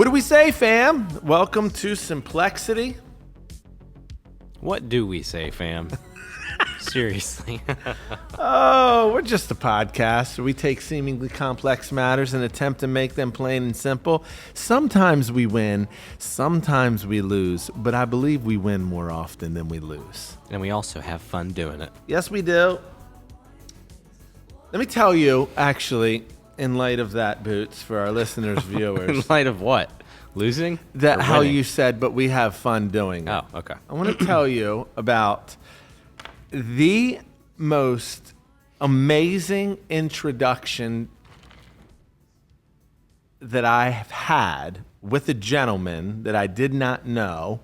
What do we say, fam? Welcome to Simplexity. What do we say, fam? Seriously. Oh, we're just a podcast. We take seemingly complex matters and attempt to make them plain and simple. Sometimes we win, sometimes we lose, but I believe we win more often than we lose. And we also have fun doing it. Yes, we do. Let me tell you, actually, in light of that, Boots, for our listeners, viewers. In light of what? Losing? That Or how winning? you said, but we have fun doing it. Oh, okay. I want to tell you about the most amazing introduction that I have had with a gentleman that I did not know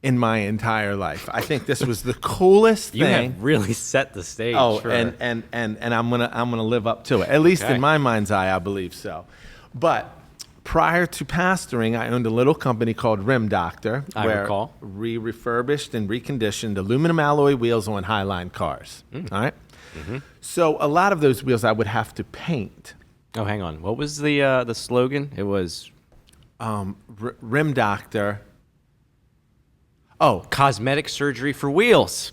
in my entire life. I think this was the coolest You thing. have really set the stage. Oh, for... and I'm gonna live up to it. At least Okay. in my mind's eye, I believe so. But prior to pastoring, I owned a little company called Rim Doctor, I where recall. we refurbished and reconditioned aluminum alloy wheels on Highline cars. All right. Mm-hmm. So a lot of those wheels I would have to paint. Oh, hang on. What was the slogan? It was Rim Doctor. Oh, cosmetic surgery for wheels.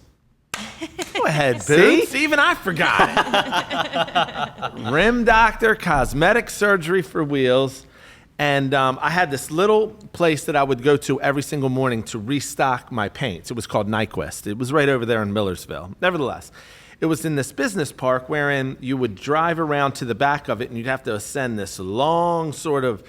go ahead, Boots. Even I forgot it. Rim Doctor, cosmetic surgery for wheels. And I had this little place that I would go to every single morning to restock my paints. It was called Nyquist. It was right over there in Millersville. Nevertheless, it was in this business park wherein you would drive around to the back of it and you'd have to ascend this long sort of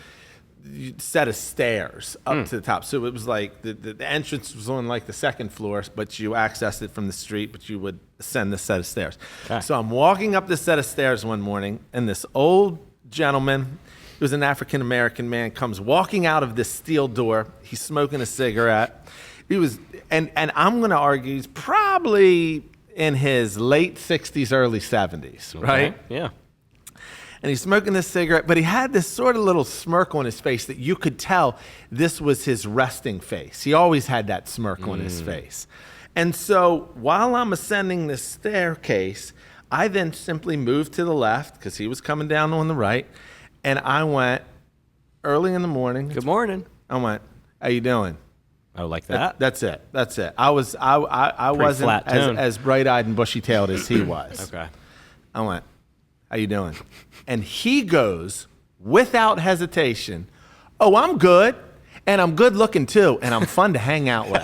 set of stairs up to the top. So it was like the entrance was on like the second floor, but you accessed it from the street, but you would ascend this set of stairs. Okay. So I'm walking up this set of stairs one morning, and this old gentleman, he was an African-American man, comes walking out of this steel door. He's smoking a cigarette. He was, and I'm going to argue he's probably in his late 60s, early 70s, right? Okay. Yeah. And he's smoking this cigarette, but he had this sort of little smirk on his face that you could tell this was his resting face. He always had that smirk on his face. And so while I'm ascending this staircase, I then simply moved to the left because he was coming down on the right. And I went early in the morning. Good morning. I went, how you doing? Oh, like that? That's it. That's it. I wasn't flat tone. as bright-eyed and bushy-tailed as he was. Okay. I went, how you doing? And he goes, without hesitation, oh, I'm good, and I'm good looking too, and I'm fun to hang out with.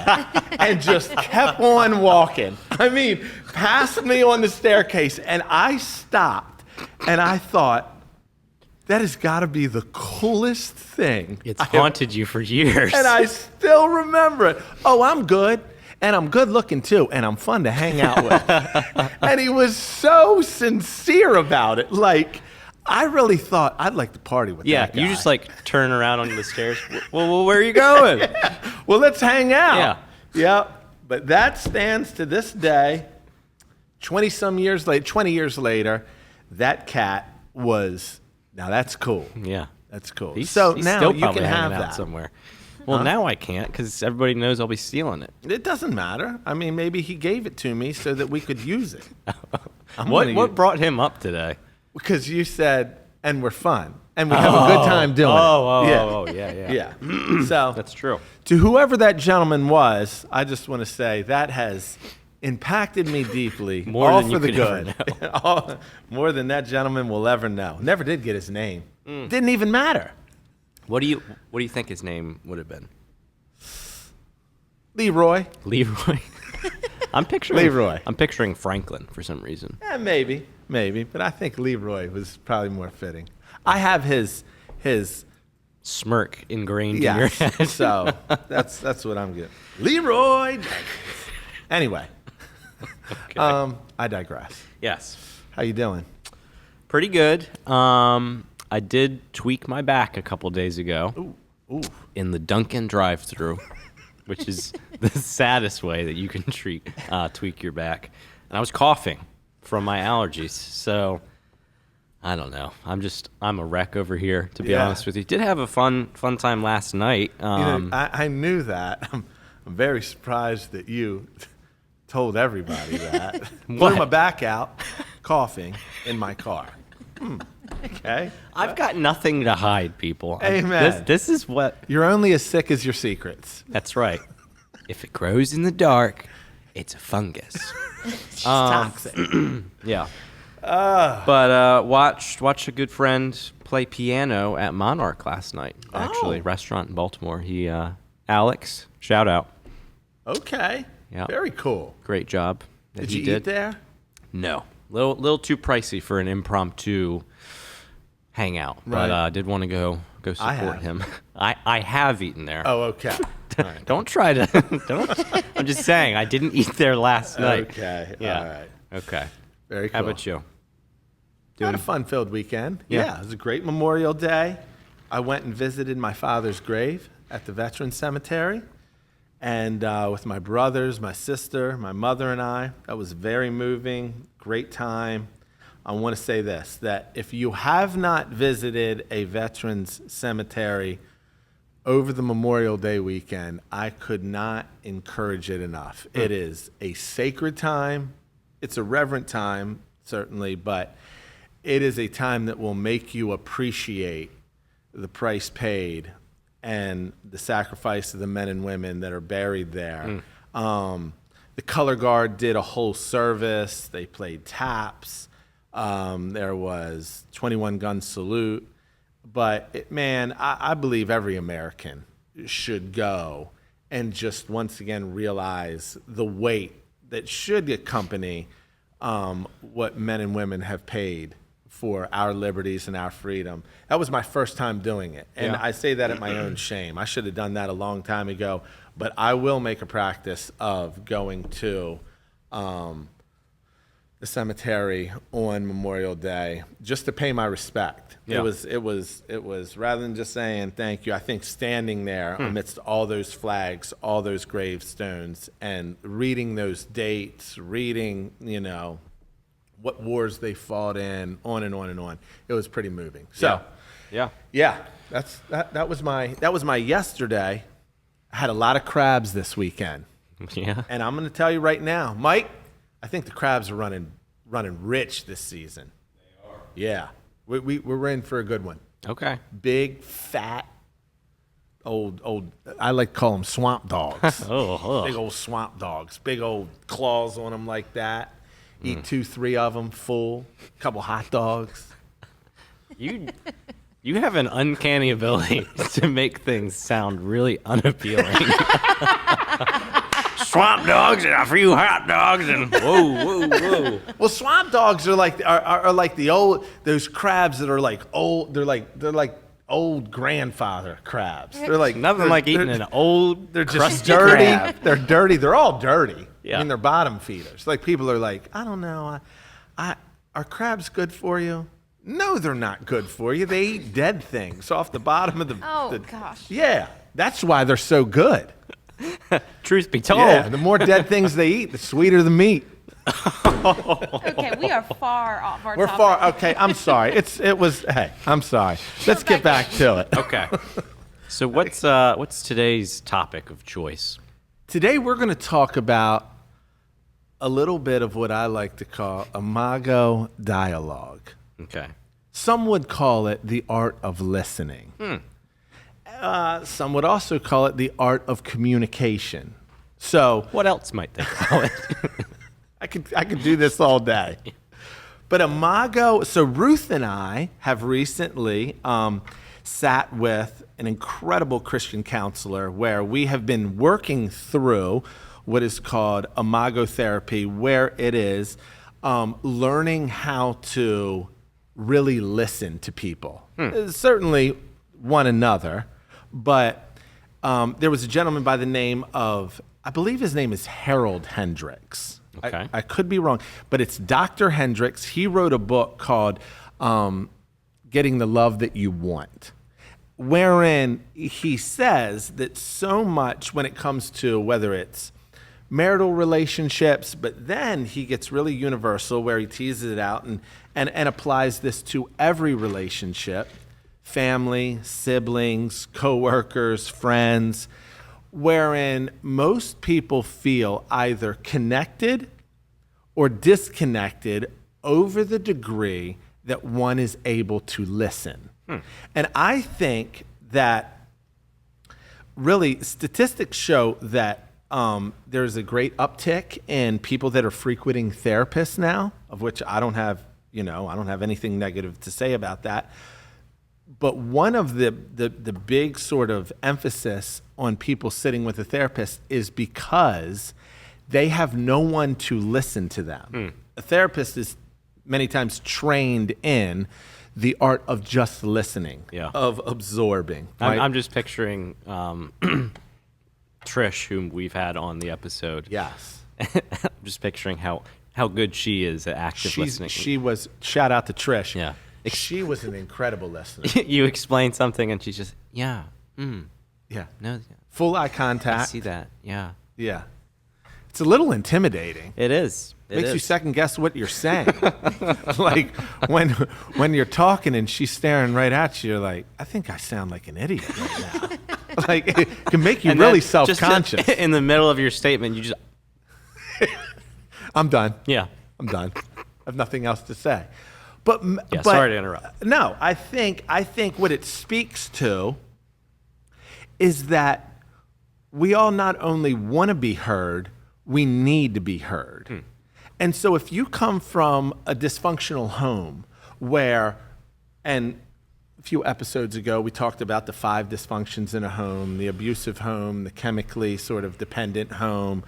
And just kept on walking. I mean, passed me on the staircase, and I stopped, and I thought, that has got to be the coolest thing. It's haunted you for years. And I still remember it. Oh, I'm good. And I'm good looking too. And I'm fun to hang out with. And he was so sincere about it. Like, I really thought I'd like to party with that guy. You just like turn around on the stairs. Well, where are you going? Well, let's hang out. Yeah. Yeah. But that stands to this day, 20 years later, that cat was, now that's cool. Yeah. That's cool. He's so still now you probably can have hanging out that. somewhere. Well, now I can't because everybody knows I'll be stealing it. It doesn't matter. I mean, maybe he gave it to me so that we could use it. What brought him up today? Because you said, and we're fun. And we have a good time doing it. Yeah. Yeah. So That's true. to whoever that gentleman was, I just want to say that has impacted me deeply. More all than for you the could good. ever More than that gentleman will ever know. Never did get his name. Didn't even matter. What do you think his name would have been? Leroy. Leroy. I'm picturing Franklin for some reason. Maybe. But I think Leroy was probably more fitting. I have his Smirk ingrained in your yeah. head. So that's what I'm getting. Leroy. Anyway, Okay. I digress. Yes. How you doing? Pretty good. I did tweak my back a couple days ago in the Dunkin' drive-thru, which is the saddest way that you can tweak your back. And I was coughing from my allergies, so I don't know. I'm a wreck over here, to be honest with you. Did have a fun time last night. I knew that. I'm very surprised that you told everybody that. Blew my back out, coughing in my car. Okay. I've got nothing to hide, people. Amen. This is what. You're only as sick as your secrets. That's right. If it grows in the dark, it's a fungus. It's toxic. Yeah. But watched a good friend play piano at Monarch last night. Actually, restaurant in Baltimore. He Alex, shout out. Okay. Yeah. Very cool. Great job. Did you eat there? No. Little too pricey for an impromptu hangout. Right. But did want to go support him. I have eaten there. Oh, okay. All right. Don't try to. I'm just saying I didn't eat there last night. Okay. Yeah. All right. Okay. Very cool. How about you? Had a fun-filled weekend. Yeah. It was a great Memorial Day. I went and visited my father's grave at the Veterans Cemetery, and with my brothers, my sister, my mother, and I. That was very moving. Great time. I want to say this, that if you have not visited a veterans cemetery over the Memorial Day weekend, I could not encourage it enough. It is a sacred time. It's a reverent time, certainly, but it is a time that will make you appreciate the price paid and the sacrifice of the men and women that are buried there. The Color Guard did a whole service. They played taps. There was 21 gun salute. But, I believe every American should go and just once again realize the weight that should accompany what men and women have paid for our liberties and our freedom. That was my first time doing it. And I say that at my own shame. I should have done that a long time ago. But I will make a practice of going to the cemetery on Memorial Day just to pay my respect. Yeah. It was rather than just saying thank you, I think standing there amidst all those flags, all those gravestones, and reading those dates, reading, what wars they fought in, on and on and on. It was pretty moving. So Yeah. that was my yesterday. I had a lot of crabs this weekend. Yeah. And I'm going to tell you right now, Mike, I think the crabs are running rich this season. They are. Yeah. We're in for a good one. Okay. Big, fat, old, I like to call them swamp dogs. Big old swamp dogs. Big old claws on them like that. Eat 2-3 of them full. Couple hot dogs. You have an uncanny ability to make things sound really unappealing. Swamp dogs and a few hot dogs and whoa. Well, swamp dogs are like the old, those crabs that are like old. They're like old grandfather crabs. They're like Nothing like eating an old, They're just crusty dirty. crab. They're dirty. They're all dirty. Yeah. I mean, they're bottom feeders. Like people are like, I don't know. Are crabs good for you? No, they're not good for you. They eat dead things off the bottom of the. Gosh. Yeah, that's why they're so good. Truth be told. Yeah, the more dead things they eat, the sweeter the meat. Okay, we are far off our We're topic. far. Okay, I'm sorry. Hey, I'm sorry. Let's get back to it. Okay. So what's today's topic of choice? Today we're going to talk about a little bit of what I like to call Imago Dialogue. Okay. Some would call it the art of listening. Some would also call it the art of communication. So What else might they call it? I could do this all day. But Imago, so Ruth and I have recently sat with an incredible Christian counselor where we have been working through what is called Imago therapy, where it is learning how to really listen to people. Certainly one another, but there was a gentleman by the name of, I believe his name is Harold Hendricks. Okay. I could be wrong, but it's Dr. Hendricks. He wrote a book called Getting the Love That You Want, wherein he says that so much when it comes to whether it's marital relationships, but then he gets really universal where he teases it out and applies this to every relationship, family, siblings, coworkers, friends, wherein most people feel either connected or disconnected over the degree that one is able to listen. And I think that really statistics show that there's a great uptick in people that are frequenting therapists now, of which I don't have anything negative to say about that. But one of the big sort of emphasis on people sitting with a therapist is because they have no one to listen to them. A therapist is many times trained in the art of just listening, of absorbing. Right? I'm just picturing Trish, whom we've had on the episode. Yes. I'm just picturing how good she is at active listening. She was, shout out to Trish. Yeah. She was an incredible listener. You explain something and she's just, yeah. Yeah. No, Full eye contact. I see that. Yeah. Yeah. It's a little intimidating. It is. Makes you second guess what you're saying. Like when you're talking and she's staring right at you, you're like, I think I sound like an idiot right now. Like it can make you And really then self-conscious. Just in the middle of your statement, you just, I'm done. yeah. I'm done. I have nothing else to say. But Sorry to interrupt. No, I think what it speaks to is that we all not only want to be heard, we need to be heard. And so if you come from a dysfunctional home where, and a few episodes ago, we talked about the 5 dysfunctions in a home, the abusive home, the chemically sort of dependent home,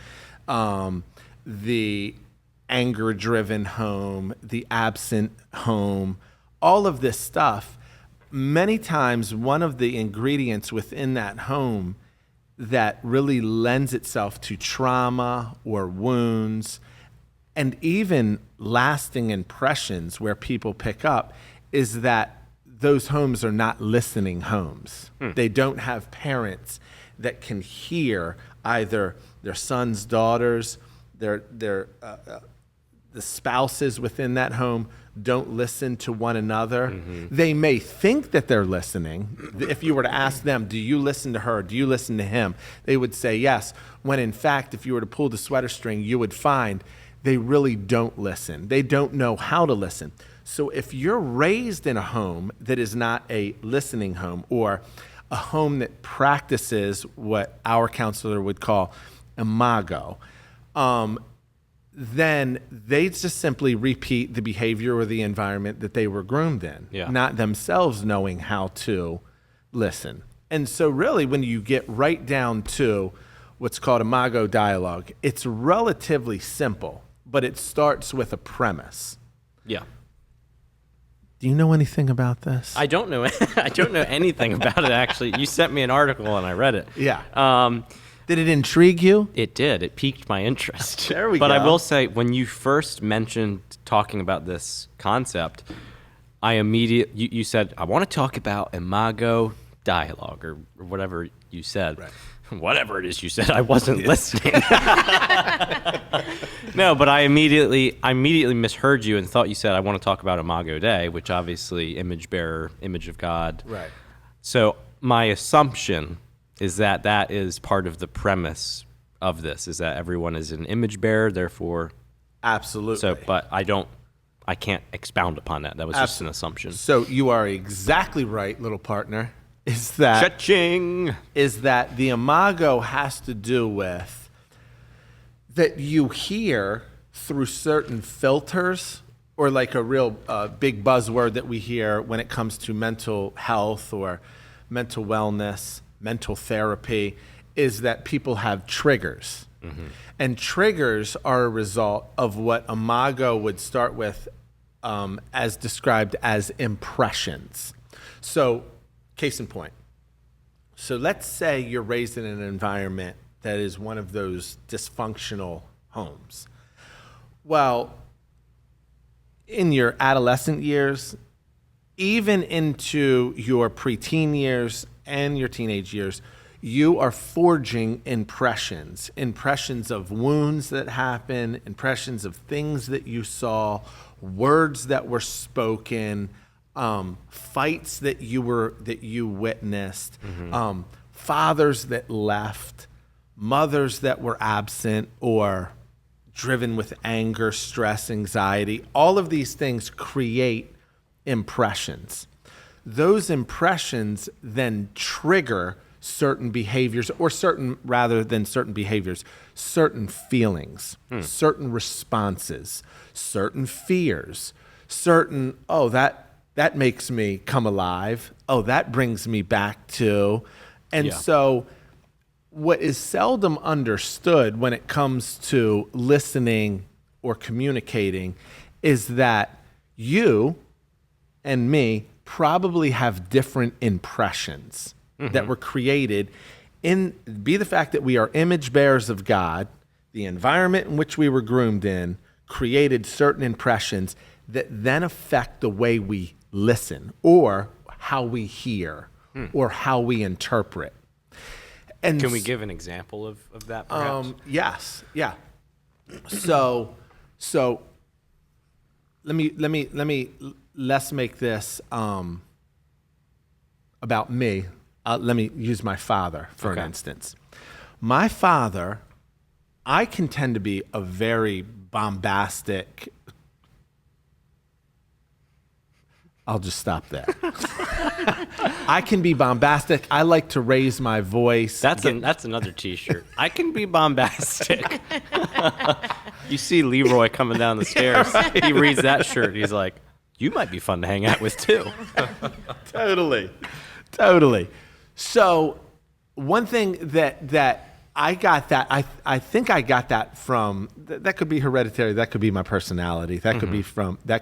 the anger-driven home, the absent home, all of this stuff. Many times, one of the ingredients within that home that really lends itself to trauma or wounds and even lasting impressions where people pick up is that those homes are not listening homes. They don't have parents that can hear either their sons, daughters, the spouses within that home don't listen to one another. They may think that they're listening. If you were to ask them, do you listen to her? Do you listen to him? They would say yes. When in fact, if you were to pull the sweater string, you would find they really don't listen. They don't know how to listen. So if you're raised in a home that is not a listening home or a home that practices what our counselor would call imago, then they just simply repeat the behavior or the environment that they were groomed in, not themselves knowing how to listen. And so really when you get right down to what's called Imago Dialogue, it's relatively simple, but it starts with a premise. Yeah. Do you know anything about this? I don't know. I don't know anything about it, actually. You sent me an article and I read it. Yeah. Did it intrigue you? It did. It piqued my interest. There we But go. I will say, when you first mentioned talking about this concept, I immediately, you said, I want to talk about Imago Dialogue or whatever you said. Right. Whatever it is you said, I wasn't listening. No, but I immediately misheard you and thought you said, I want to talk about Imago Dei, which obviously image bearer, image of God. Right. So my assumption is that is part of the premise of this, is that everyone is an image bearer, therefore. Absolutely. So, but I can't expound upon that. That was just an assumption. So you are exactly right, little partner. Is that Cha-ching! Is that the imago has to do with that you hear through certain filters, or like a real big buzzword that we hear when it comes to mental health or mental wellness, mental therapy, is that people have triggers. And triggers are a result of what Imago would start with as described as impressions. So, case in point. So let's say you're raised in an environment that is one of those dysfunctional homes. Well, in your adolescent years, even into your preteen years and your teenage years, you are forging impressions of wounds that happen, impressions of things that you saw, words that were spoken, fights that you witnessed, fathers that left, mothers that were absent or driven with anger, stress, anxiety. All of these things create impressions. Those impressions then trigger certain behaviors, or rather than certain behaviors, certain feelings, certain responses, certain fears, certain, oh, that makes me come alive. Oh, that brings me back to. And so what is seldom understood when it comes to listening or communicating is that you and me probably have different impressions that were created be the fact that we are image bearers of God, the environment in which we were groomed in created certain impressions that then affect the way we listen or how we hear or how we interpret. And Can we give an example of that, perhaps? Yes. Yeah. So let's make this about me. Let me use my father for an instance. My father, I can tend to be a very bombastic. I'll just stop there. I can be bombastic. I like to raise my voice. That's another T-shirt. I can be bombastic. You see Leroy coming down the stairs. He reads that shirt. He's like, "You might be fun to hang out with too." Totally. So one thing that I got that I think I got that from that could be hereditary, that could be my personality, that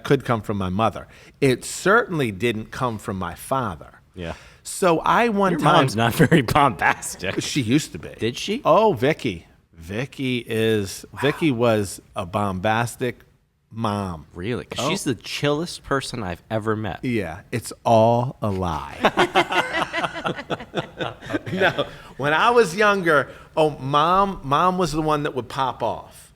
could come from my mother. It certainly didn't come from my father. Yeah. So Your mom's not very bombastic. She used to be. Did she? Oh, Vicky was a bombastic mom. Really? Because she's the chillest person I've ever met. Yeah, it's all a lie. No, when I was younger, mom was the one that would pop off.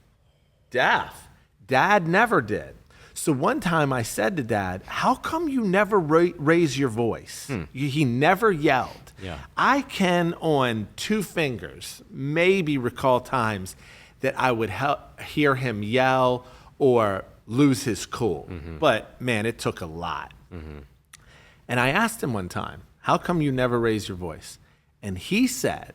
Dad never did. So one time I said to Dad, how come you never raise your voice? He never yelled. Yeah. I can, on two fingers, maybe recall times that I would hear him yell or lose his cool. But man, it took a lot. And I asked him one time, how come you never raise your voice? And he said,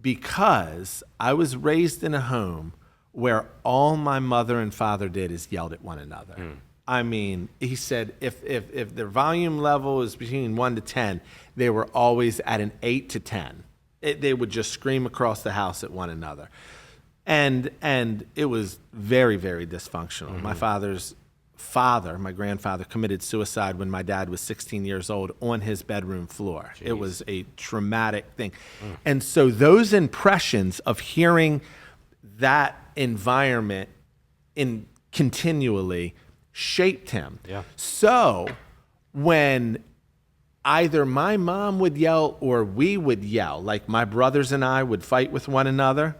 because I was raised in a home where all my mother and father did is yelled at one another. I mean, he said if their volume level is between 1 to 10, they were always at an 8 to 10. They would just scream across the house at one another. And it was very, very dysfunctional. My father's father, my grandfather, committed suicide when my dad was 16 years old on his bedroom floor. Jeez. It was a traumatic thing. And so those impressions of hearing that environment continually shaped him. Yeah. So when either my mom would yell or we would yell, like my brothers and I would fight with one another,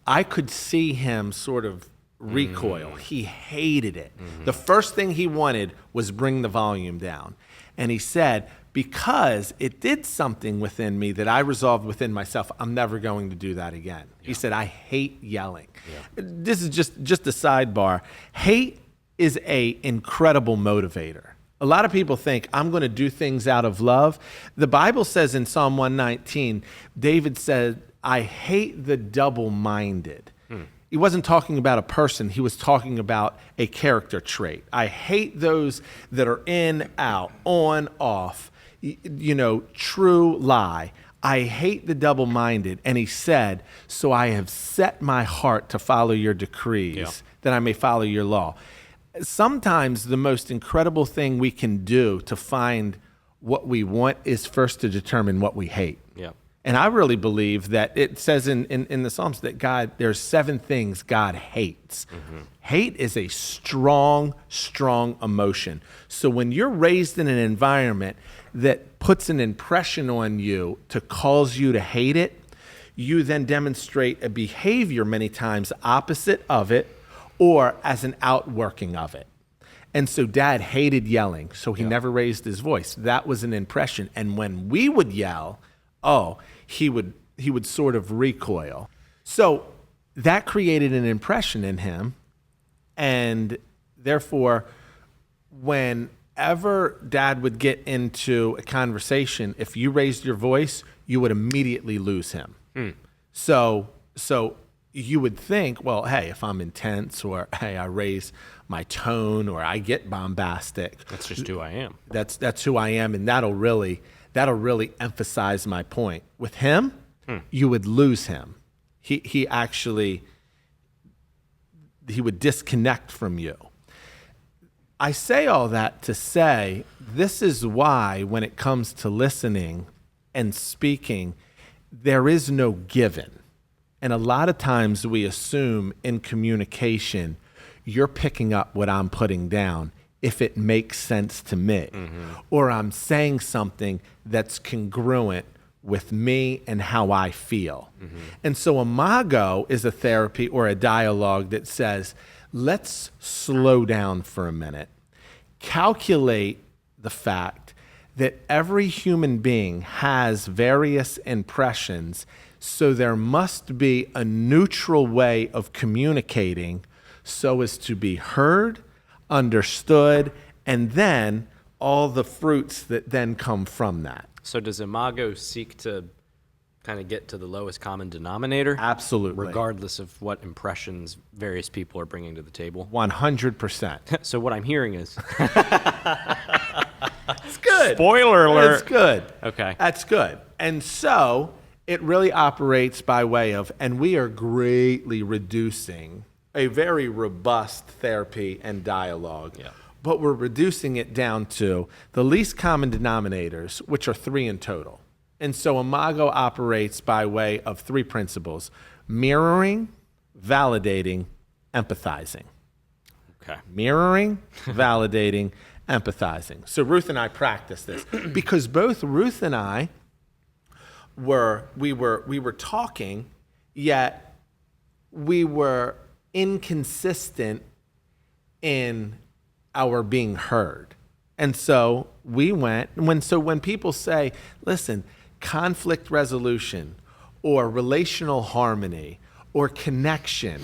I could see him sort of recoil. He hated it. The first thing he wanted was bring the volume down. And he said, because it did something within me that I resolved within myself, I'm never going to do that again. Yeah. He said, I hate yelling. Yeah. This is just a sidebar. Hate is an incredible motivator. A lot of people think, I'm going to do things out of love. The Bible says in Psalm 119, David said, I hate the double-minded. He wasn't talking about a person. He was talking about a character trait. I hate those that are in, out, on, off, true, lie. I hate the double-minded. And he said, so I have set my heart to follow your decrees, that I may follow your law. Sometimes the most incredible thing we can do to find what we want is first to determine what we hate. Yeah. And I really believe that it says in the Psalms that there's 7 things God hates. Hate is a strong, strong emotion. So when you're raised in an environment that puts an impression on you to cause you to hate it, you then demonstrate a behavior many times opposite of it or as an outworking of it. And so Dad hated yelling, so he never raised his voice. That was an impression. And when we would yell, he would sort of recoil. So that created an impression in him. And therefore, when ever Dad would get into a conversation, if you raised your voice, you would immediately lose him. So you would think, well, hey, if I'm intense, or hey, I raise my tone, or I get bombastic. That's just who I am. That's who I am, and that'll really emphasize my point. With him, you would lose him. He would disconnect from you. I say all that to say this is why when it comes to listening and speaking, there is no given. And a lot of times we assume in communication, you're picking up what I'm putting down if it makes sense to me, or I'm saying something that's congruent with me and how I feel. And so Imago is a therapy or a dialogue that says, let's slow down for a minute, calculate the fact that every human being has various impressions, so there must be a neutral way of communicating so as to be heard, understood, and then all the fruits that then come from that. So does Imago seek to kind of get to the lowest common denominator? Absolutely. Regardless of what impressions various people are bringing to the table? 100%. So what I'm hearing is... It's good. Spoiler alert. It's good. Okay. That's good. And so it really operates by way of, and we are greatly reducing a very robust therapy and dialogue. Yeah. But we're reducing it down to the least common denominators, which are 3 in total. And so Imago operates by way of 3 principles: mirroring, validating, empathizing. Okay. Mirroring, validating, empathizing. So Ruth and I practice this because both Ruth and I we were talking, yet we were inconsistent in our being heard. And so we went, when people say, listen, conflict resolution or relational harmony or connection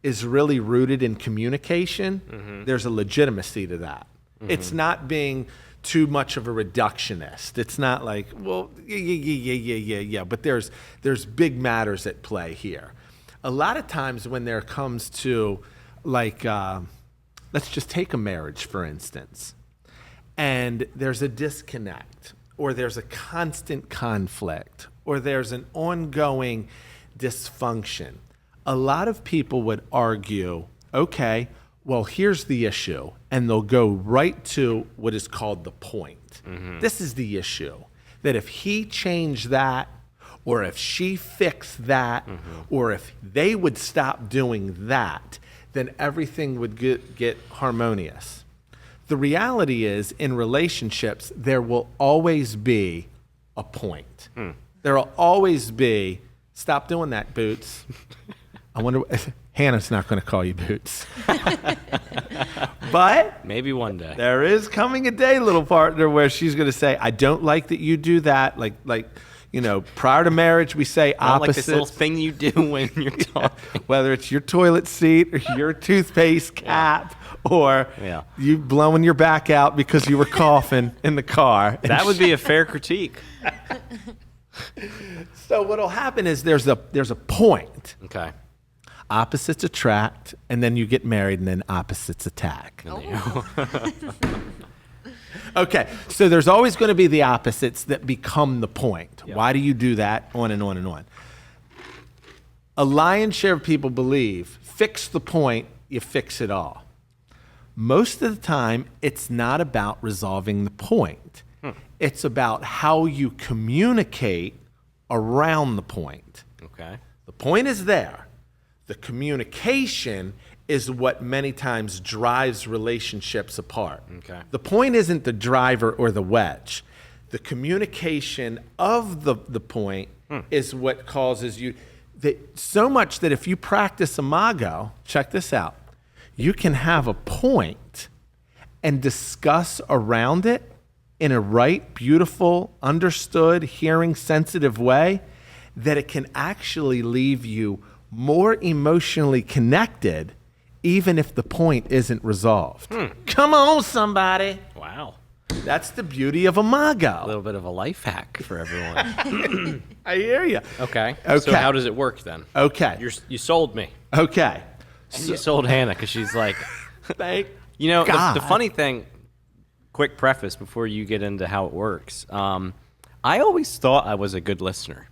is really rooted in communication, there's a legitimacy to that. It's not being too much of a reductionist. It's not like, well, yeah, but there's big matters at play here. A lot of times when there comes to, like, let's just take a marriage, for instance, and there's a disconnect, or there's a constant conflict, or there's an ongoing dysfunction. A lot of people would argue, okay, well, here's the issue, and they'll go right to what is called the point. This is the issue, that if he changed that, or if she fixed that, or if they would stop doing that, then everything would get harmonious. The reality is, in relationships, there will always be a point. There will always be, stop doing that, Boots. I wonder, Hannah's not going to call you Boots. But maybe one day. There is coming a day, little partner, where she's going to say, I don't like that you do that. Like, you know, prior to marriage, we say opposites. Like this little thing you do when you're talking. Whether it's your toilet seat or your toothpaste cap or you blowing your back out because you were coughing in the car. That would be a fair critique. So what'll happen is there's a Okay. point. Opposites attract, and then you get married, and then opposites attack. Okay, so there's always going to be the opposites that become the point. Yep. Why do you do that? On and on and on. A lion's share of people believe, fix the point, you fix it all. Most of the time, it's not about resolving the point. It's about how you communicate around the point. Okay. The point is there. The communication is what many times drives relationships apart. Okay. The point isn't the driver or the wedge. The communication of the point is what causes you, that so much that if you practice Imago, check this out, you can have a point and discuss around it in a right, beautiful, understood, hearing, sensitive way that it can actually leave you more emotionally connected even if the point isn't resolved. Come on, somebody. Wow. That's the beauty of Imago. A little bit of a life hack for everyone. I hear you. Okay. Okay. So how does it work then? Okay. You sold me. Okay. And you sold Hannah because she's like, Thank you know, God. the funny thing, quick preface before you get into how it works. I always thought I was a good listener.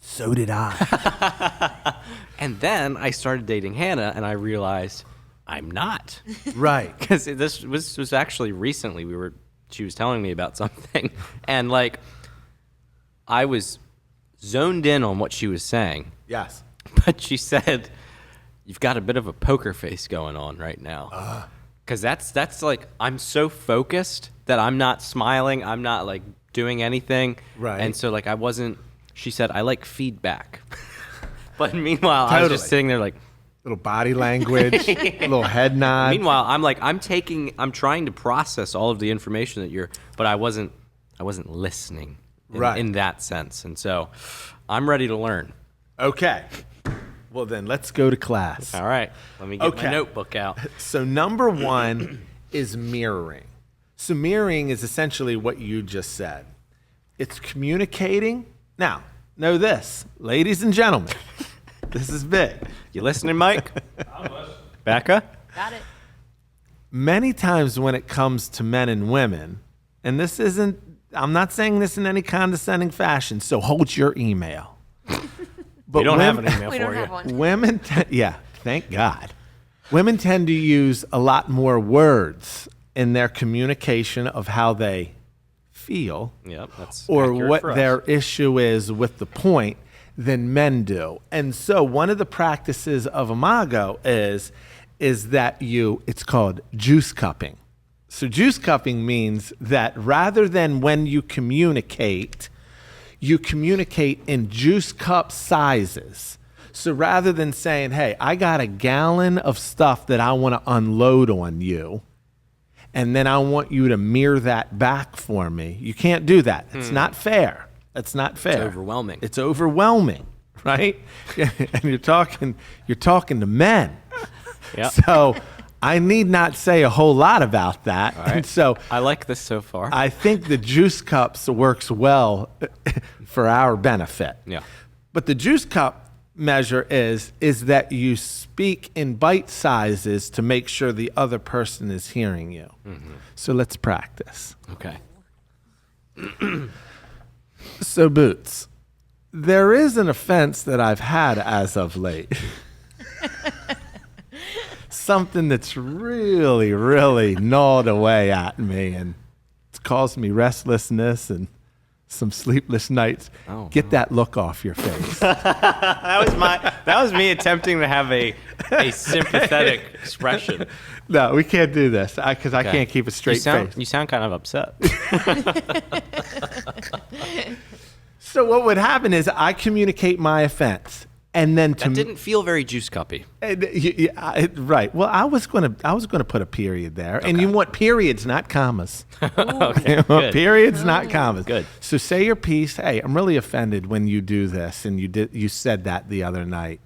So did I. And then I started dating Hannah and I realized I'm not. Right. Because this was actually recently. She was telling me about something, and like, I was zoned in on what she was saying. Yes. But she said, "You've got a bit of a poker face going on right now." Because that's like, I'm so focused that I'm not smiling. I'm not like doing anything. Right. And so like I wasn't. She said, "I like feedback." But meanwhile, I was just Totally. sitting there like. Little body language, little head nod. Meanwhile, I'm trying to process all of the information but I wasn't listening in that sense. And so I'm ready to learn. Okay. Well, then let's go to class. All right. Let me get my notebook out. So number 1 is mirroring. So mirroring is essentially what you just said. It's communicating. Now, know this, ladies and gentlemen, this is big. You listening, Mike? Becca? Got it. Many times when it comes to men and women, and I'm not saying this in any condescending fashion, so hold your email. But We don't have an email We for don't you. have one. Women, thank God. Women tend to use a lot more words in their communication of how they feel Yep, that's or accurate what for us. their issue is with the point than men do. And so one of the practices of Imago is that it's called juice cupping. So juice cupping means that rather than when you communicate in juice cup sizes. So rather than saying, hey, I got a gallon of stuff that I want to unload on you, and then I want you to mirror that back for me, you can't do that. It's not fair. That's not fair. It's overwhelming. It's overwhelming, right? And you're talking to men. Yep. So I need not say a whole lot about that. All right. And so I like this so far. I think the juice cups works well for our benefit. Yeah. But the juice cup measure is that you speak in bite sizes to make sure the other person is hearing you. Mm-hmm. So let's practice. Okay. So Boots, there is an offense that I've had as of late. Something that's really, really gnawed away at me, and it's caused me restlessness and some sleepless nights. Oh, Get that look off your face. That was me attempting to have a sympathetic expression. No, we can't do this because I Okay. can't keep a straight face. You sound kind of upset. So what would happen is I communicate my offense, and then That didn't feel very juice cuppy. right. Well, I was gonna put a period there, and you want periods, not commas. Okay, good. Periods, not commas. Good. So say your piece. Hey, I'm really offended when you do this, and you said that the other night,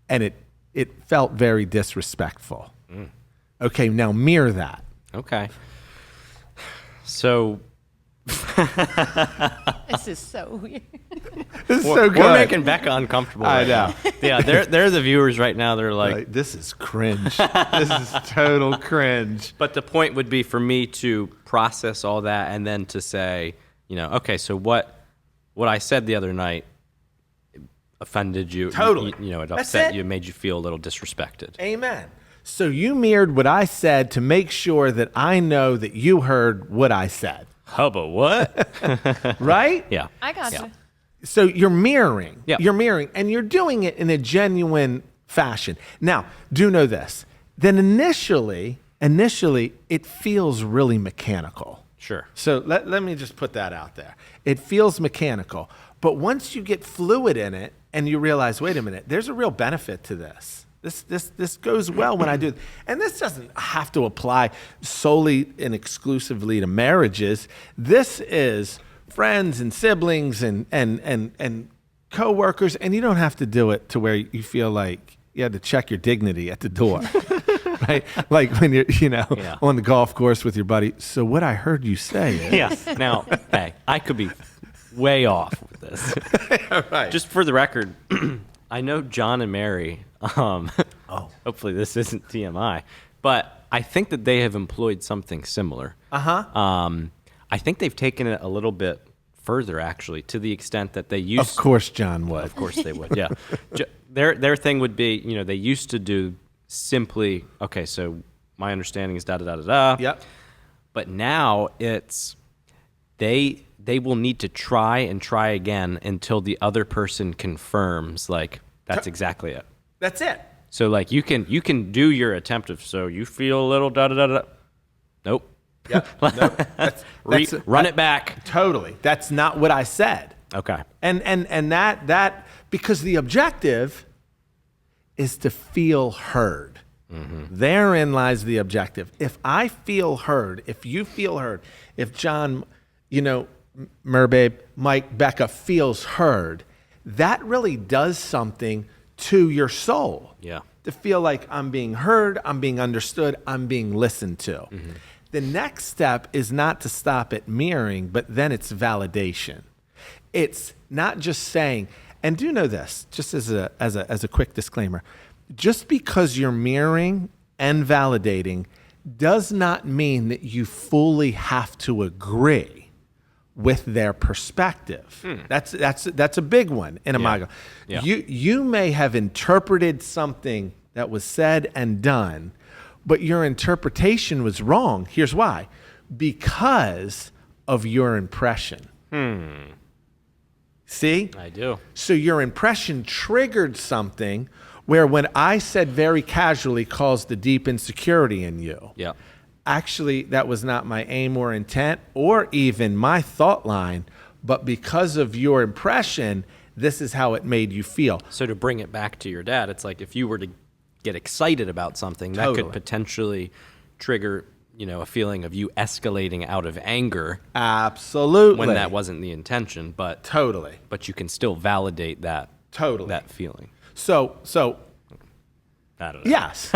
and it felt very disrespectful. Okay, now mirror that. Okay. So This is so weird. This is so good. we're making Becca uncomfortable. I right know. now. Yeah, they're the viewers right now. They're like, Like, this is cringe. This is total cringe. but the point would be for me to process all that and then to say, okay, so what I said the other night offended you. Totally. It That's upset it. you, made you feel a little disrespected. Amen. So you mirrored what I said to make sure that I know that you heard what I said, Hubba, what? right? Yeah. I got Yeah. you. So you're mirroring. Yeah. You're mirroring, and you're doing it in a genuine fashion. Now, do know this. Then initially, it feels really mechanical. Sure. So let me just put that out there. It feels mechanical. But once you get fluid in it and you realize, wait a minute, there's a real benefit to this. This goes well when I do. And this doesn't have to apply solely and exclusively to marriages. This is friends and siblings and coworkers, and you don't have to do it to where you feel like you had to check your dignity at the door. right? Like when you're, Yeah. on the golf course with your buddy. So what I heard you say is, Yeah. Now, hey, I could be way off with this. right. Just for the record, I know John and Mary. Hopefully this isn't TMI, but I think that they have employed something similar. I think they've taken it a little bit further, actually, to the extent that they used. Of course, John would. Of course they would. Yeah. Their thing would be, they used to do simply, okay, so my understanding is da da da da da. Yep. But now it's they will need to try and try again until the other person confirms, like, that's exactly it. That's it. So like you can do your attempt of, so you feel a little da da da da. Nope. Yeah. Nope. Run it back. Totally. That's not what I said. Okay. And that because the objective is to feel heard. Therein lies the objective. If I feel heard, if you feel heard, if John, Merbabe, Mike, Becca feels heard, that really does something to your soul. Yeah. To feel like I'm being heard, I'm being understood, I'm being listened to. The next step is not to stop at mirroring, but then it's validation. It's not just saying, and do know this, just as a quick disclaimer, just because you're mirroring and validating does not mean that you fully have to agree with their perspective. That's a big one in Imago. Yeah. You may have interpreted something that was said and done, but your interpretation was wrong. Here's why. Because of your impression. See? I do. So your impression triggered something where when I said very casually caused a deep insecurity in you. Yeah. Actually, that was not my aim or intent or even my thought line, but because of your impression, this is how it made you feel. So to bring it back to your dad, it's like if you were to get excited about something, that Totally. could potentially trigger, a feeling of you escalating out of anger Absolutely. when that wasn't the intention, but Totally. but you can still validate that that feeling. So I don't know. yes.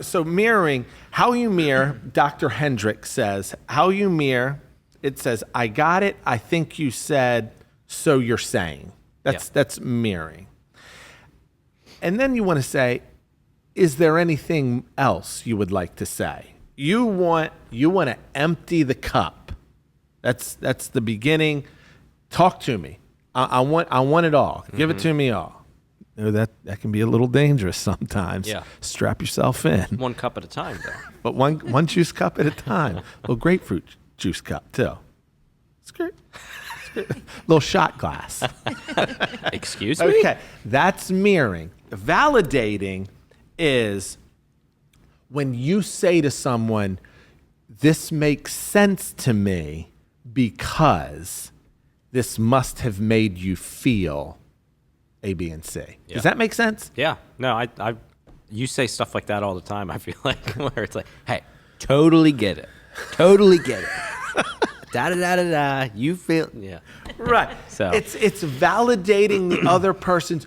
So mirroring, how you mirror, Dr. Hendrick says, how you mirror, it says, I got it, I think you said, so you're saying. That's mirroring. And then you want to say, is there anything else you would like to say? You want to empty the cup. That's the beginning. Talk to me. I want it all. Give it to me all. That can be a little dangerous sometimes. Yeah. Strap yourself in. One cup at a time, though. But one juice cup at a time. A little grapefruit juice cup too. It's great. Little shot glass. Excuse me? Okay, that's mirroring. Validating is when you say to someone, this makes sense to me because this must have made you feel A, B, and C. Yeah. Does that make sense? Yeah. No, I you say stuff like that all the time, I feel like, where it's like, hey, totally get it. Totally get it. Da-da-da-da-da. You feel, yeah. Right. So it's validating the other person's.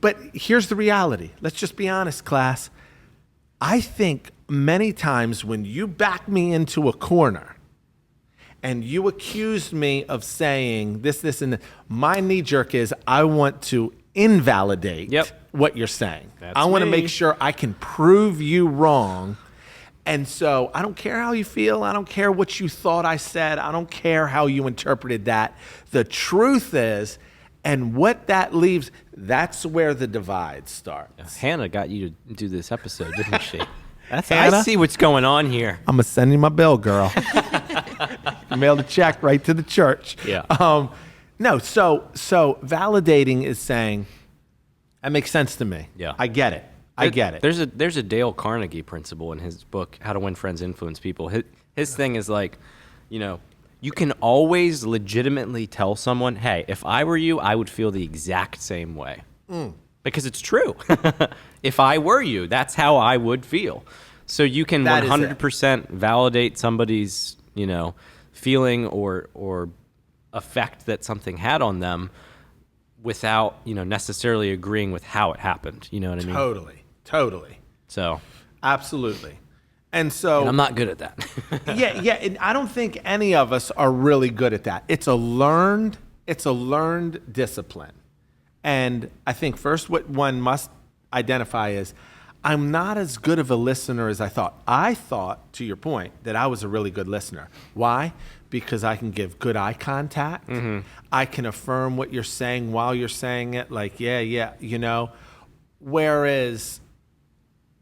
But here's the reality. Let's just be honest, class. I think many times when you back me into a corner and you accuse me of saying this, and my knee jerk is I want to invalidate what you're saying. That's I want to me. make sure I can prove you wrong. And so I don't care how you feel. I don't care what you thought I said. I don't care how you interpreted that. The truth is, and what that leaves, that's where the divide starts. Hannah got you to do this episode, didn't she? I Hannah? see what's going on here. I'm going to send you my bill, girl. Mail the check right to the church. Yeah. No, so validating is saying, that makes sense to me. Yeah. I get it. I get it. There's a Dale Carnegie principle in his book, How to Win Friends, Influence People. His thing is like, you can always legitimately tell someone, hey, if I were you, I would feel the exact same way. Because it's true. If I were you, that's how I would feel. So you can That is 100% validate somebody's, feeling or effect that something had on them without, necessarily agreeing with how it happened. You know what I mean? Totally. So Absolutely. And so and I'm not good at that. yeah, and I don't think any of us are really good at that. It's a learned discipline. And I think first what one must identify is I'm not as good of a listener as I thought. I thought, to your point, that I was a really good listener. Why? Because I can give good eye contact. I can affirm what you're saying while you're saying it, like, yeah, Whereas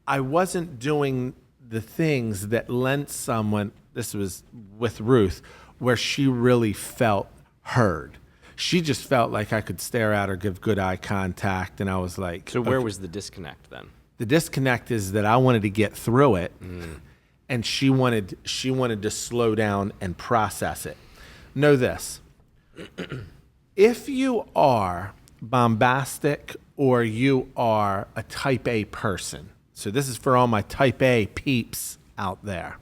I wasn't doing the things that lent someone, this was with Ruth, where she really felt heard. She just felt like I could stare at her, give good eye contact, and I was like... So where was the disconnect then? The disconnect is that I wanted to get through it, and she wanted to slow down and process it. Know this. If you are bombastic or you are a type A person, so this is for all my type A peeps out there.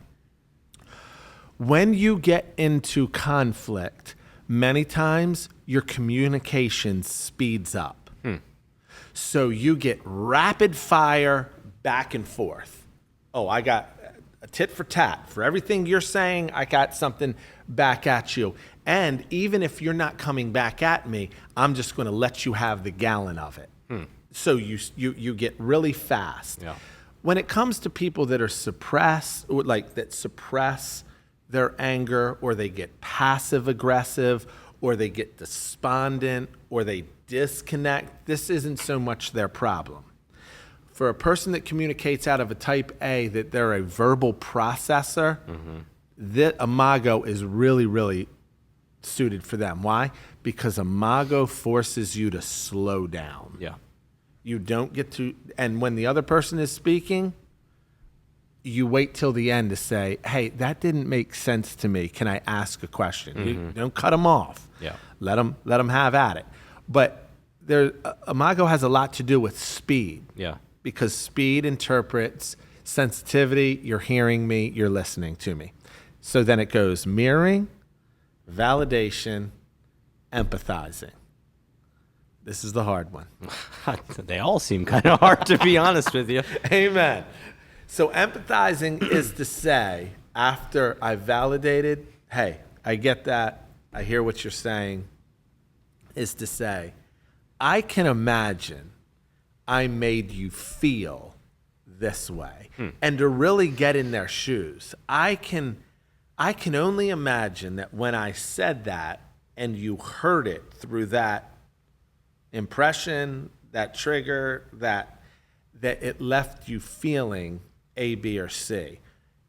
When you get into conflict, many times your communication speeds up. So you get rapid fire back and forth. Oh, I got a tit for tat. For everything you're saying, I got something back at you. And even if you're not coming back at me, I'm just going to let you have the gallon of it. So you get really fast. Yeah. When it comes to people that are suppressed, or like that suppress their anger, or they get passive aggressive, or they get despondent, or they disconnect, this isn't so much their problem. For a person that communicates out of a type A, that they're a verbal processor, that Imago is really, really suited for them. Why? Because Imago forces you to slow down. Yeah. You don't get to, and when the other person is speaking, you wait till the end to say, hey, that didn't make sense to me. Can I ask a question? You don't cut them off. Yeah. Let them have at it. But Imago has a lot to do with speed. Yeah. Because speed interprets sensitivity, you're hearing me, you're listening to me. So then it goes mirroring, validation, empathizing. This is the hard one. They all seem kind of hard, to be honest with you. Amen. So empathizing is to say, after I validated, hey, I get that, I hear what you're saying, is to say, I can imagine I made you feel this way. And to really get in their shoes, I can only imagine that when I said that and you heard it through that impression, that trigger, that it left you feeling A, B, or C.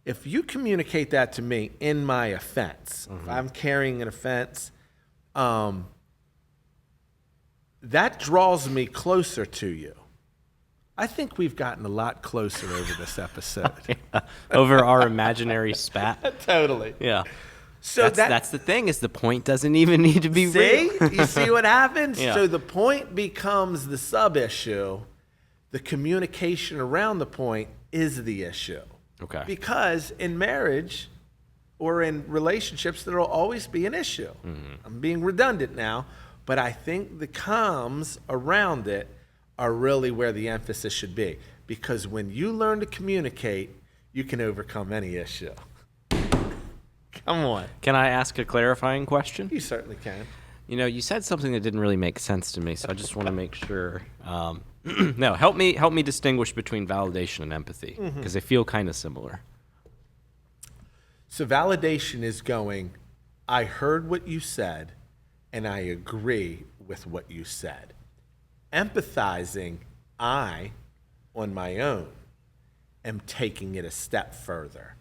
If you communicate that to me in my offense, if I'm carrying an offense, that draws me closer to you. I think we've gotten a lot closer over this episode. Over our imaginary spat. Totally. Yeah. So that's the thing, is the point doesn't even need to be see? real. You see what happens? Yeah. So the point becomes the sub-issue. The communication around the point is the issue. Okay. Because in marriage or in relationships, there will always be an issue. I'm being redundant now, but I think the comms around it are really where the emphasis should be. Because when you learn to communicate, you can overcome any issue. Come on. Can I ask a clarifying question? You certainly can. You know, you said something that didn't really make sense to me, so I just want to make sure. No, help me distinguish between validation and empathy, because they feel kind of similar. So validation is going, I heard what you said, and I agree with what you said. Empathizing, I, on my own, am taking it a step further.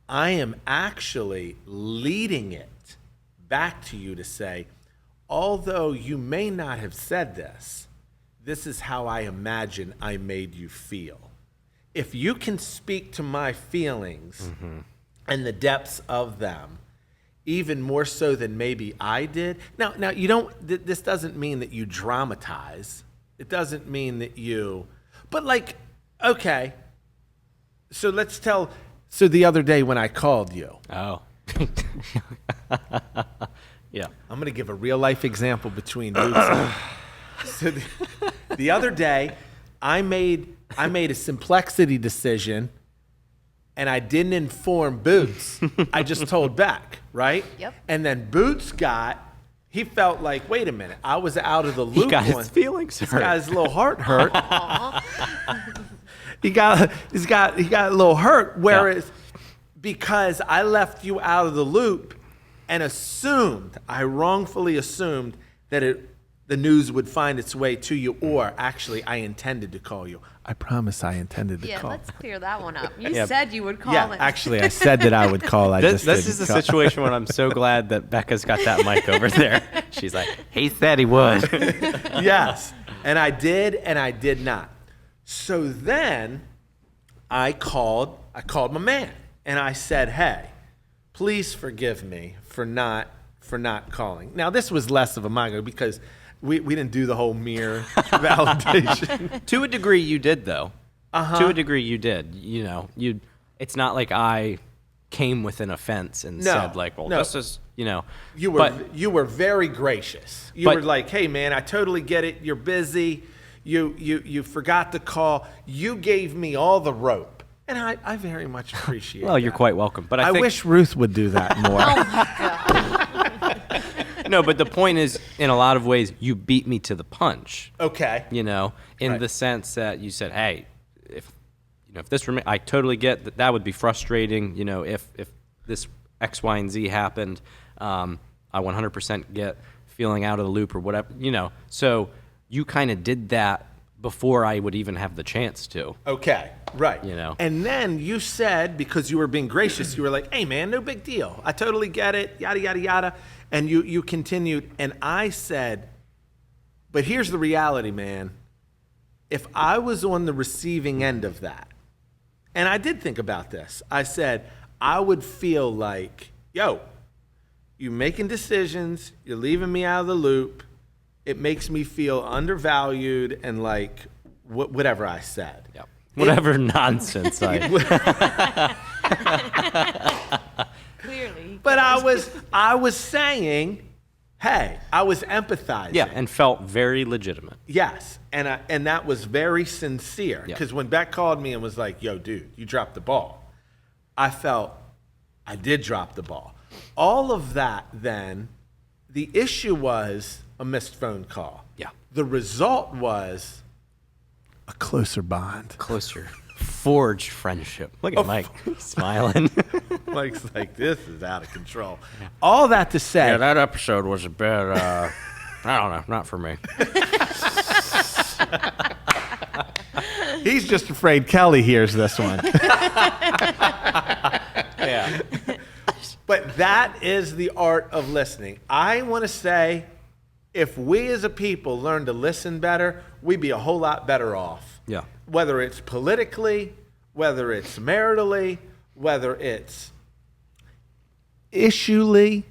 I am actually leading it back to you to say, although you may not have said this, this is how I imagine I made you feel. If you can speak to my feelings and the depths of them, even more so than maybe I did. Now you don't, this doesn't mean that you dramatize. It doesn't mean that you, but like, okay, so so the other day when I called you. Oh. Yeah. I'm going to give a real life example between Roots and so the other day, I made I made a Simplexity decision, and I didn't inform Boots. I just told Beck, right? Yep. And then Boots he felt like, wait a minute, I was out of the loop. He got his feelings hurt. He's got his little heart hurt. he got a little hurt, whereas because I left you out of the loop and I wrongfully assumed that the news would find its way to you, or actually I intended to call you. I promise I intended to call. Yeah, let's clear that one up. You Yeah. said you would call Yeah, it. actually I said that I would call. This is the situation when I'm so glad that Becca's got that mic over there. She's like, he said he would. Yes, and I did, and I did not. So then I called my man, and I said, hey, please forgive me for not calling. Now, this was less of Imago because we didn't do the whole mirror validation. To a degree, you did, though. To a degree, you did. You know, it's not like I came with an offense and said, like, well, this is, you know. You were very gracious. You were like, hey, man, I totally get it. You're busy. You forgot to call. You gave me all the rope. And I very much appreciate Well, you're that. quite welcome. But I think, wish Ruth would do that more. Oh my God. no, but the point is, in a lot of ways, you beat me to the punch. Okay. You know, in Right. the sense that you said, hey, if this I totally get that would be frustrating. You know, if this X, Y, and Z happened, I 100% get feeling out of the loop or whatever. You know, so you kind of did that before I would even have the chance to. Okay, right. You know. And then you said, because you were being gracious, you were like, hey, man, no big deal. I totally get it, yada, yada, yada. And you continued. And I said, but here's the reality, man. If I was on the receiving end of that, and I did think about this, I said, I would feel like, yo, you're making decisions, you're leaving me out of the loop. It makes me feel undervalued and like whatever I said. Yeah. Whatever nonsense I. Clearly. But I was saying, hey, I was empathizing. Yeah, and felt very legitimate. Yes, and that was very sincere. Yeah. Because when Beck called me and was like, yo, dude, you dropped the ball, I felt I did drop the ball. All of that then, the issue was a missed phone call. Yeah. The result was a closer bond. Closer. Forged friendship. Look at Mike smiling. Mike's like, this is out of control. All that to say. Yeah, that episode was a bit, I don't know, not for me. He's just afraid Kelly hears this one. Yeah. But that is the art of listening. I want to say, if we as a people learn to listen better, we'd be a whole lot better off. Yeah. Whether it's politically, whether it's maritally, whether it's issuely.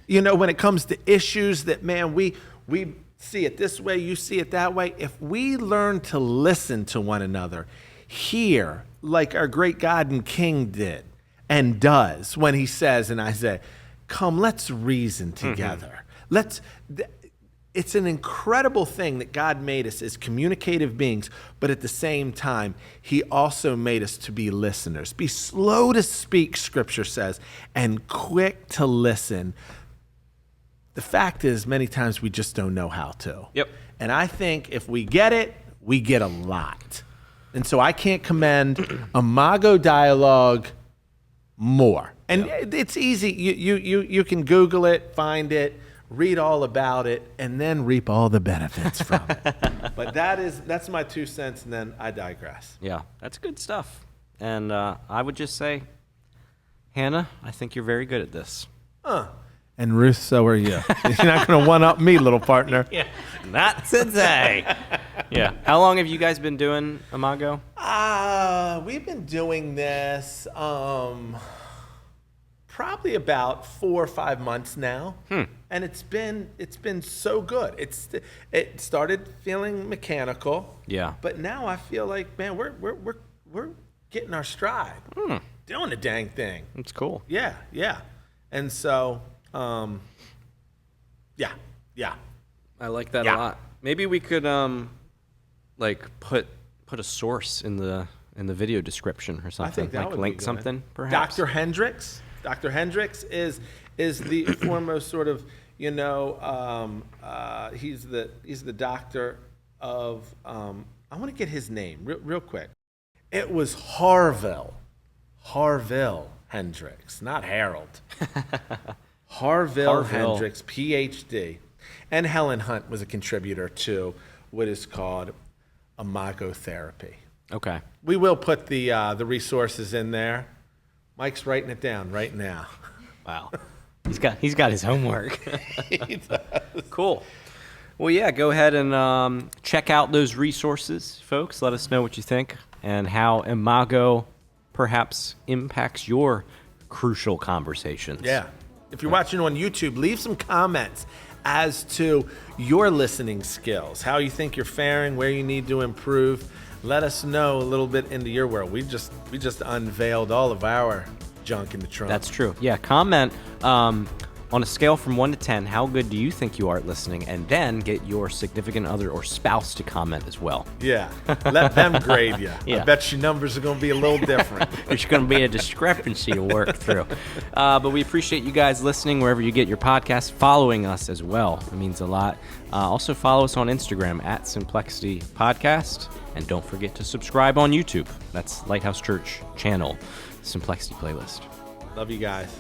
You know, when it comes to issues that, man, we see it this way, you see it that way. If we learn to listen to one another, hear like our great God and King did and does when he says, and I say, come, let's reason together. It's an incredible thing that God made us as communicative beings, but at the same time, he also made us to be listeners. Be slow to speak, Scripture says, and quick to listen. The fact is, many times we just don't know how to. Yep. And I think if we get it, we get a lot. And so I can't commend Imago Dialogue more. And it's easy. You can Google it, find it, read all about it, and then reap all the benefits from it. But that's my 2 cents, and then I digress. Yeah, that's good stuff. And I would just say, Hannah, I think you're very good at this. And Ruth, so are you. You're not going to one-up me, little partner. Yeah, not today. Yeah. How long have you guys been doing Imago? We've been doing this probably about 4 or 5 months now, and it's been so good. It started feeling mechanical, Yeah. but now I feel like, man, we're getting our stride, doing the dang thing. It's cool. Yeah, and so yeah. I like that Yeah. a lot. Maybe we could like put put a source in the video description or something. I think that like would link be good. something, perhaps. Dr. Hendricks. Dr. Hendricks is the foremost sort of, he's the doctor of, I want to get his name real quick. It was Harville Hendricks, not Harold. Harville Hendricks, PhD. And Helen Hunt was a contributor to what is called Imago therapy. Okay. We will put the resources in there. Mike's writing it down right now. Wow. He's got his homework. Cool. Well, yeah, go ahead and check out those resources, folks. Let us know what you think and how Imago perhaps impacts your crucial conversations. Yeah. If you're watching on YouTube, leave some comments as to your listening skills, how you think you're faring, where you need to improve. Let us know a little bit into your world. We just unveiled all of our junk in the trunk. That's true. Yeah, comment on a scale from 1 to 10, how good do you think you are at listening? And then get your significant other or spouse to comment as well. Yeah, let them grade you. Yeah. I bet your numbers are going to be a little different. There's going to be a discrepancy to work through. But we appreciate you guys listening wherever you get your podcast, following us as well. It means a lot. Also follow us on Instagram at Simplexity Podcast. And don't forget to subscribe on YouTube. That's Lighthouse Church channel, Simplexity playlist. Love you guys.